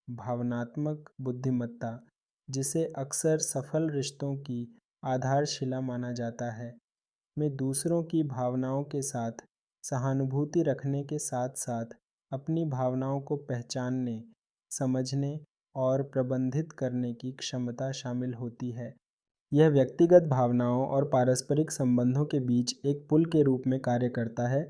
भावनात्मक बुद्धिमत्ता, जिसे अक्सर सफल रिश्तों की आधारशिला माना जाता है, में दूसरों की भावनाओं के साथ सहानुभूति रखने के साथ साथ अपनी भावनाओं को पहचानने, समझने और प्रबंधित करने की क्षमता शामिल होती है। यह व्यक्तिगत भावनाओं और पारस्परिक संबंधों के बीच एक पुल के रूप में कार्य करता है,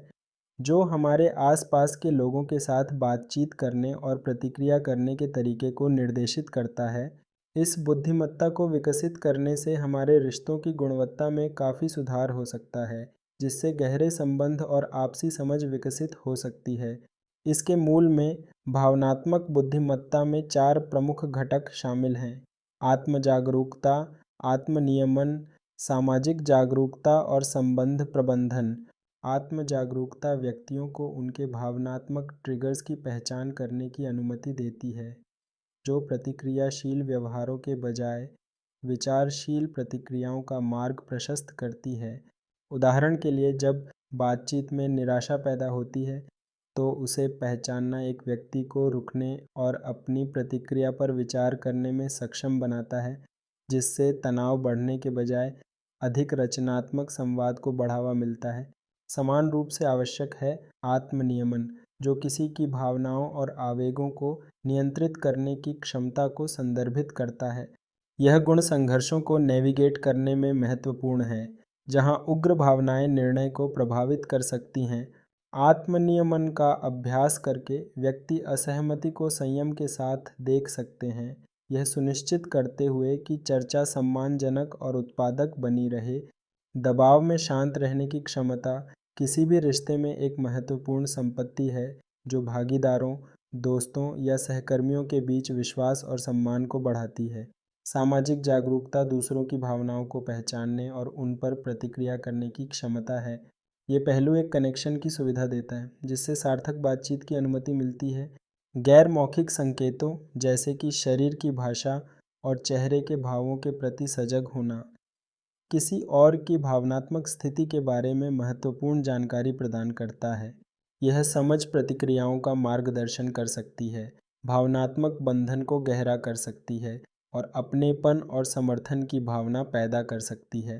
जो हमारे आसपास के लोगों के साथ बातचीत करने और प्रतिक्रिया करने के तरीके को निर्देशित करता है। इस बुद्धिमत्ता को विकसित करने से हमारे रिश्तों की गुणवत्ता में काफ़ी सुधार हो सकता है, जिससे गहरे संबंध और आपसी समझ विकसित हो सकती है। इसके मूल में भावनात्मक बुद्धिमत्ता में 4 प्रमुख घटक शामिल हैं: आत्म जागरूकता, आत्म नियमन, सामाजिक जागरूकता और संबंध प्रबंधन। आत्म जागरूकता व्यक्तियों को उनके भावनात्मक ट्रिगर्स की पहचान करने की अनुमति देती है, जो प्रतिक्रियाशील व्यवहारों के बजाय विचारशील प्रतिक्रियाओं का मार्ग प्रशस्त करती है। उदाहरण के लिए, जब बातचीत में निराशा पैदा होती है, तो उसे पहचानना एक व्यक्ति को रुकने और अपनी प्रतिक्रिया पर विचार करने में सक्षम बनाता है, जिससे तनाव बढ़ने के बजाय अधिक रचनात्मक संवाद को बढ़ावा मिलता है। समान रूप से आवश्यक है आत्म नियमन, जो किसी की भावनाओं और आवेगों को नियंत्रित करने की क्षमता को संदर्भित करता है। यह गुण संघर्षों को नेविगेट करने में महत्वपूर्ण है, जहां उग्र भावनाएं निर्णय को प्रभावित कर सकती हैं। आत्मनियमन का अभ्यास करके व्यक्ति असहमति को संयम के साथ देख सकते हैं, यह सुनिश्चित करते हुए कि चर्चा सम्मानजनक और उत्पादक बनी रहे। दबाव में शांत रहने की क्षमता किसी भी रिश्ते में एक महत्वपूर्ण संपत्ति है, जो भागीदारों, दोस्तों या सहकर्मियों के बीच विश्वास और सम्मान को बढ़ाती है। सामाजिक जागरूकता दूसरों की भावनाओं को पहचानने और उन पर प्रतिक्रिया करने की क्षमता है। ये पहलू एक कनेक्शन की सुविधा देता है, जिससे सार्थक बातचीत की अनुमति मिलती है। गैर मौखिक संकेतों जैसे कि शरीर की भाषा और चेहरे के भावों के प्रति सजग होना किसी और की भावनात्मक स्थिति के बारे में महत्वपूर्ण जानकारी प्रदान करता है। यह समझ प्रतिक्रियाओं का मार्गदर्शन कर सकती है, भावनात्मक बंधन को गहरा कर सकती है और अपनेपन और समर्थन की भावना पैदा कर सकती है।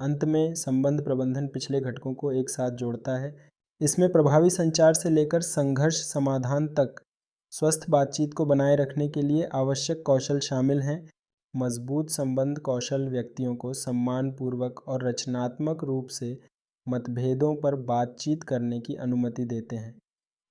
अंत में, संबंध प्रबंधन पिछले घटकों को एक साथ जोड़ता है। इसमें प्रभावी संचार से लेकर संघर्ष समाधान तक स्वस्थ बातचीत को बनाए रखने के लिए आवश्यक कौशल शामिल हैं। मजबूत संबंध कौशल व्यक्तियों को सम्मानपूर्वक और रचनात्मक रूप से मतभेदों पर बातचीत करने की अनुमति देते हैं,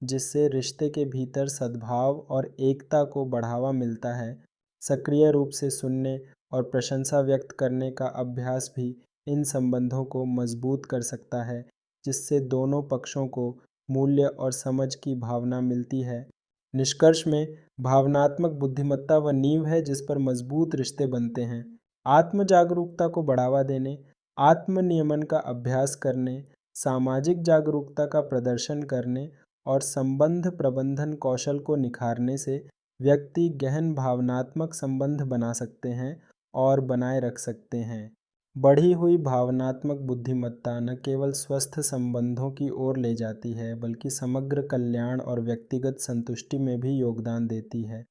जिससे रिश्ते के भीतर सद्भाव और एकता को बढ़ावा मिलता है। सक्रिय रूप से सुनने और प्रशंसा व्यक्त करने का अभ्यास भी इन संबंधों को मजबूत कर सकता है, जिससे दोनों पक्षों को मूल्य और समझ की भावना मिलती है। निष्कर्ष में, भावनात्मक बुद्धिमत्ता वह नींव है जिस पर मजबूत रिश्ते बनते हैं। आत्म जागरूकता को बढ़ावा देने, आत्म नियमन का अभ्यास करने, सामाजिक जागरूकता का प्रदर्शन करने और संबंध प्रबंधन कौशल को निखारने से व्यक्ति गहन भावनात्मक संबंध बना सकते हैं और बनाए रख सकते हैं। बढ़ी हुई भावनात्मक बुद्धिमत्ता न केवल स्वस्थ संबंधों की ओर ले जाती है, बल्कि समग्र कल्याण और व्यक्तिगत संतुष्टि में भी योगदान देती है।